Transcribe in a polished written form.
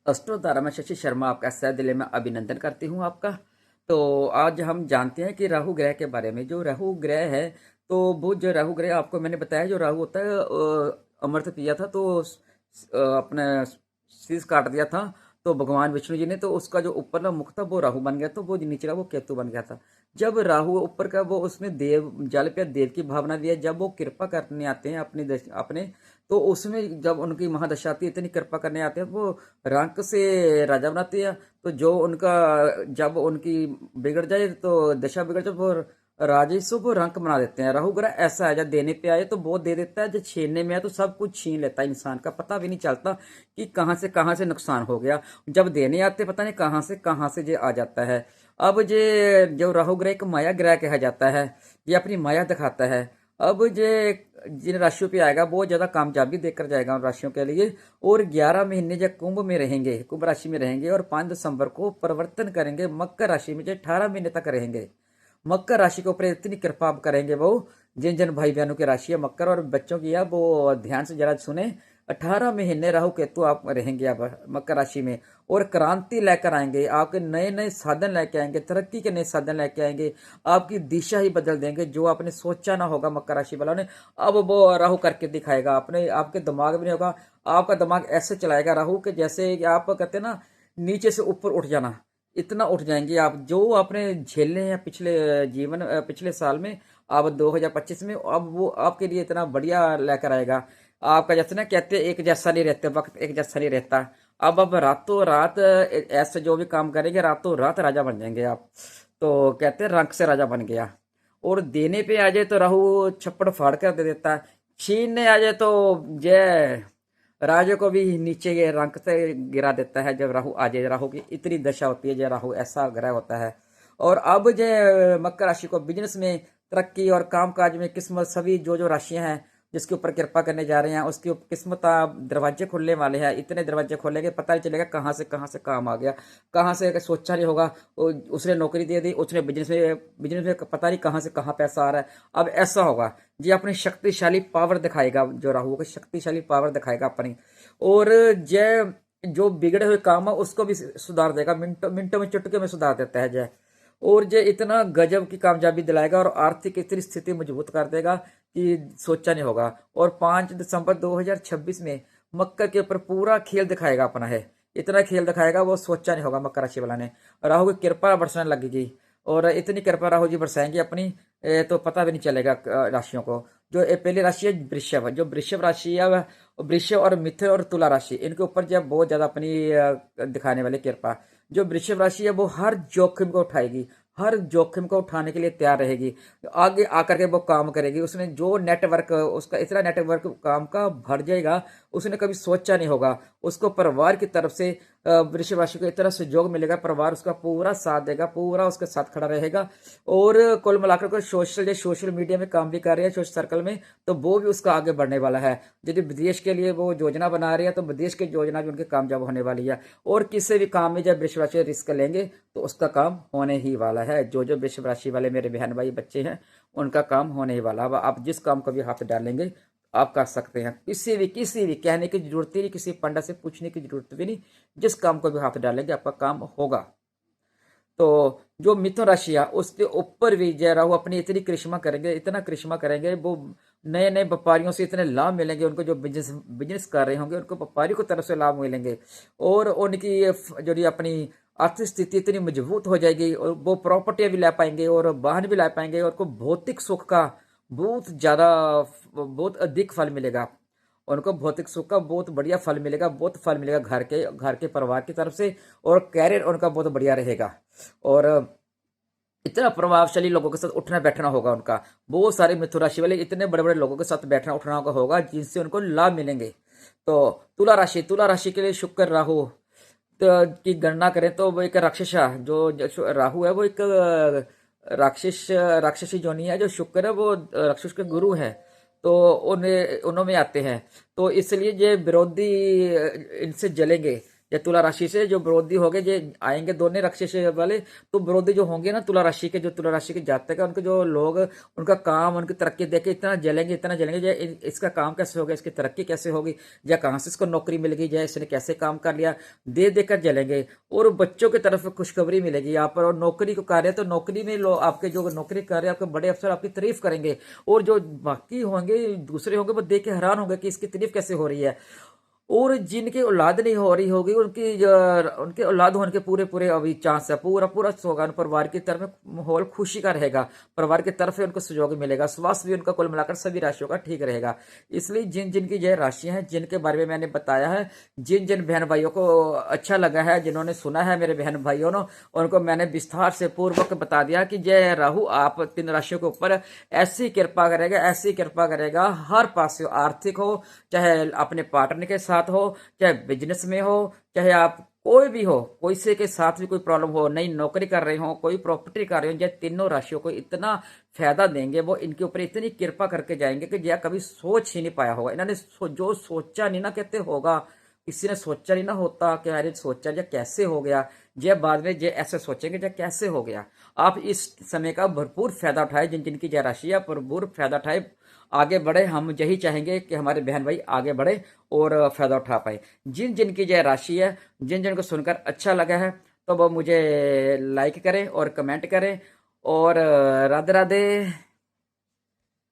अष्टोत्तरा में शशि शर्मा आपका सह दिल में अभिनंदन करती हूँ आपका। तो आज हम जानते हैं कि राहु ग्रह के बारे में। जो राहु ग्रह है, तो वो जो राहु ग्रह आपको मैंने बताया, जो राहु होता है अमृत पिया था तो अपने शीश काट दिया था। तो भगवान विष्णु जी ने, तो उसका जो ऊपर का मुख था वो राहु बन गया, तो वो जो नीचे का वो केतु बन गया था। जब राहु ऊपर का वो उसमें देव जल पे देव की भावना दिया, जब वो कृपा करने आते हैं अपने, तो उसमें जब उनकी महादशा आती है, इतनी कृपा करने आते हैं, वो रंक से राजा बनाते हैं। तो जो उनका जब उनकी बिगड़ जाए, तो दशा बिगड़ जाए, वो राजस्व को रंक बना देते हैं। राहु ग्रह ऐसा है, जब देने पे आए तो बहुत दे देता है, जब छीनने में आए तो सब कुछ छीन लेता है। इंसान का पता भी नहीं चलता कि कहाँ से नुकसान हो गया। जब देने आते पता नहीं कहाँ से जे आ जाता है। अब जे जो राहु ग्रह एक माया ग्रह कहा जाता है, ये अपनी माया दिखाता है। अब जे जिन राशियों पे आएगा बहुत ज्यादा कामयाबी देकर जाएगा उन राशियों के लिए। और 11 महीने जब कुंभ में रहेंगे, कुंभ राशि में रहेंगे, और 5 दिसंबर को परिवर्तन करेंगे मकर राशि में, जो 18 महीने तक रहेंगे। मकर राशि के ऊपर इतनी कृपा आप करेंगे वो। जिन जिन भाई बहनों की राशि है मकर और बच्चों की है, वो ध्यान से जरा सुने। 18 महीने राहु केतु आप रहेंगे अब मकर राशि में, और क्रांति लेकर आएंगे। आपके नए नए साधन लेके आएंगे, तरक्की के नए साधन लेके आएंगे। आपकी दिशा ही बदल देंगे। जो आपने सोचा ना होगा मकर राशि वालों ने, अब वो राहु करके दिखाएगा। अपने आपके दिमाग में नहीं होगा। आपका दिमाग ऐसे चलाएगा राहु के, जैसे कि आप कहते हैं ना, नीचे से ऊपर उठ जाना। इतना उठ जाएंगे आप, जो आपने झेले हैं पिछले साल में, अब 2025 में, अब वो आपके लिए इतना बढ़िया लेकर आएगा। आपका जैसे ना कहते हैं, एक जैसा नहीं रहते, वक्त एक जैसा नहीं रहता। अब रातों रात ऐसे जो भी काम करेंगे, रातों रात राजा बन जाएंगे आप। तो कहते हैं रंक से राजा बन गया। और देने पे आ जाए तो राहु छप्पड़ फाड़ कर दे देता है। छीनने आ जाए तो जय राजा को भी नीचे के रंक से गिरा देता है। जब राहु आ जाए, राहु की इतनी दशा होती है, जय राहु ऐसा ग्रह होता है। और अब जय मकर राशि को बिजनेस में तरक्की और कामकाज में किस्मत, सभी जो जो राशियां हैं जिसके ऊपर कृपा करने जा रहे हैं, उसकी किस्मत दरवाजे खुलने वाले हैं। इतने दरवाजे खोलेंगे पता नहीं चलेगा कहाँ से काम आ गया, कहाँ से सोचा नहीं होगा। उसने नौकरी दे दी, उसने बिजनेस में पता नहीं कहाँ से कहाँ पैसा आ रहा है। अब ऐसा होगा जी, अपनी शक्तिशाली पावर दिखाएगा। जो राहु का शक्तिशाली पावर दिखाएगा अपनी। और जय जो बिगड़े हुए काम है उसको भी सुधार देगा, मिनटों मिनटों में, चुटके में सुधार देता है जय। और जो इतना गजब की कामयाबी दिलाएगा, और आर्थिक इतनी स्थिति मजबूत कर देगा कि सोचा नहीं होगा। और 5 दिसंबर 2026 में मकर के ऊपर पूरा खेल दिखाएगा अपना है। इतना खेल दिखाएगा वो सोचा नहीं होगा मकर राशि वाला ने। राहु की कृपा बरसने लगेगी, और इतनी कृपा राहु जी बरसाएंगे अपनी, तो पता भी नहीं चलेगा राशियों को। जो पहली राशि है वृषभ, जो वृषभ राशि है वह वृषभ और मिथुन और तुला राशि, इनके ऊपर जब बहुत ज्यादा अपनी दिखाने वाली कृपा। जो वृषभ राशि है वो हर जोखिम को उठाएगी, हर जोखिम को उठाने के लिए तैयार रहेगी। आगे आकर के वो काम करेगी। उसने जो नेटवर्क, उसका इतना नेटवर्क काम का भर जाएगा, उसने कभी सोचा नहीं होगा। उसको परिवार की तरफ से वृषभ राशि को इतना सहयोग मिलेगा, परिवार उसका पूरा साथ देगा, पूरा उसके साथ खड़ा रहेगा। और कुल मिलाकर को सोशल मीडिया में काम भी कर रहे हैं, सोशल सर्कल में, तो वो भी उसका आगे बढ़ने वाला है। यदि विदेश के लिए वो योजना बना रहे हैं, तो विदेश की योजना भी उनके कामयाब होने वाली है। और किसी भी काम में जब वृषभ राशि रिस्क लेंगे तो उसका काम होने ही वाला है। जो जो वृषभ राशि वाले मेरे बहन भाई बच्चे हैं, उनका काम होने ही वाला। अब आप जिस काम को भी हाथ डालेंगे आप कर सकते हैं। किसी भी कहने की जरूरत ही नहीं, किसी पंडित से पूछने की जरूरत भी नहीं। जिस काम को भी हाथ डालेंगे आपका काम होगा। तो जो मिथुन राशि है उसके ऊपर भी जय राहु अपनी इतनी करिश्मा करेंगे, इतना करिश्मा करेंगे। वो नए नए व्यापारियों से इतने लाभ मिलेंगे उनको, जो बिजनेस बिजनेस कर रहे होंगे उनको व्यापारियों की तरफ से लाभ मिलेंगे। और उनकी जो ये अपनी आर्थिक स्थिति इतनी मजबूत हो जाएगी, और वो प्रॉपर्टियां भी ला पाएंगे और वाहन भी ला पाएंगे, और को भौतिक सुख का बहुत अधिक फल मिलेगा। उनको भौतिक सुख का बहुत बढ़िया फल मिलेगा, बहुत फल मिलेगा घर के परिवार की तरफ से। और कैरियर उनका बहुत बढ़िया रहेगा। और इतना प्रभावशाली लोगों के साथ उठना बैठना होगा उनका। बहुत सारे मिथुन राशि वाले इतने बड़े बड़े लोगों के साथ बैठना उठना होगा जिनसे उनको लाभ मिलेंगे। तो तुला राशि के लिए शुक्र राहु की गणना करें तो वो एक राक्षस, जो राहु है वो एक राक्षसी जोनी है। जो शुक्र है वो राक्षस के गुरु है। तो उन्हें उन्हों में आते हैं, तो इसलिए ये विरोधी इनसे जलेंगे। या तुला राशि से जो विरोधी होंगे जो आएंगे दोनों राशि से वाले, तो विरोधी जो होंगे ना तुला राशि के, जो तुला राशि के जातक है उनके जो लोग, उनका काम उनकी तरक्की देख के इतना जलेंगे जो इसका काम कैसे होगा, इसकी तरक्की कैसे होगी, या कहाँ से इसको नौकरी मिल गई, या इसने कैसे काम कर लिया, दे देकर जलेंगे। और बच्चों की तरफ खुशखबरी मिलेगी यहाँ पर। और नौकरी को कार्य, तो नौकरी में लोग आपके जो नौकरी कर रहे हैं आपके बड़े अफसर आपकी तारीफ करेंगे, और जो बाकी होंगे दूसरे होंगे वो देख के हैरान होंगे कि इसकी तारीफ कैसे हो रही है। और जिनकी औलाद नहीं हो रही होगी उनके औलाद होने के पूरे पूरे अभी चांस है, पूरा पूरा होगा। परिवार की तरफ माहौल खुशी का रहेगा, परिवार की तरफ से उनको सहयोग मिलेगा, स्वास्थ्य भी उनका कुल मिलाकर सभी राशियों का ठीक रहेगा। इसलिए जिन जिनकी यह राशियां हैं जिनके बारे में मैंने बताया है, जिन जिन बहन भाइयों को अच्छा लगा है, जिन्होंने सुना है मेरे बहन भाइयों ने, उनको मैंने विस्तार से पूर्वक बता दिया कि जय राहु आप 3 राशियों के ऊपर ऐसी कृपा करेगा, ऐसी कृपा करेगा हर पास से, आर्थिक हो, चाहे अपने पार्टनर के साथ हो, चाहे बिजनेस में हो, चाहे आप कोई भी हो, कोई से के साथ भी कोई प्रॉब्लम हो, नई नौकरी कर रहे हो, कोई प्रॉपर्टी कर रहे हो, ये तीनों राशियों को इतना फायदा देंगे, वो इनके ऊपर इतनी कृपा करके जाएंगे कि यह कभी सोच ही नहीं पाया होगा। इन्होंने जो सोचा नहीं ना कहते होगा, किसी ने सोचा नहीं ना होता कि अरे सोचा या कैसे हो गया, ये बाद में ये ऐसे सोचेंगे या कैसे हो गया। आप इस समय का भरपूर फायदा उठाए, जिन जिनकी जय राशि है भरपूर फायदा उठाए, आगे बढ़े। हम यही चाहेंगे कि हमारे बहन भाई आगे बढ़े और फायदा उठा पाए। जिन जिनकी जय राशि है, जिन जिनको सुनकर अच्छा लगा है, तो वो मुझे लाइक करें और कमेंट करें। और राधे राधे।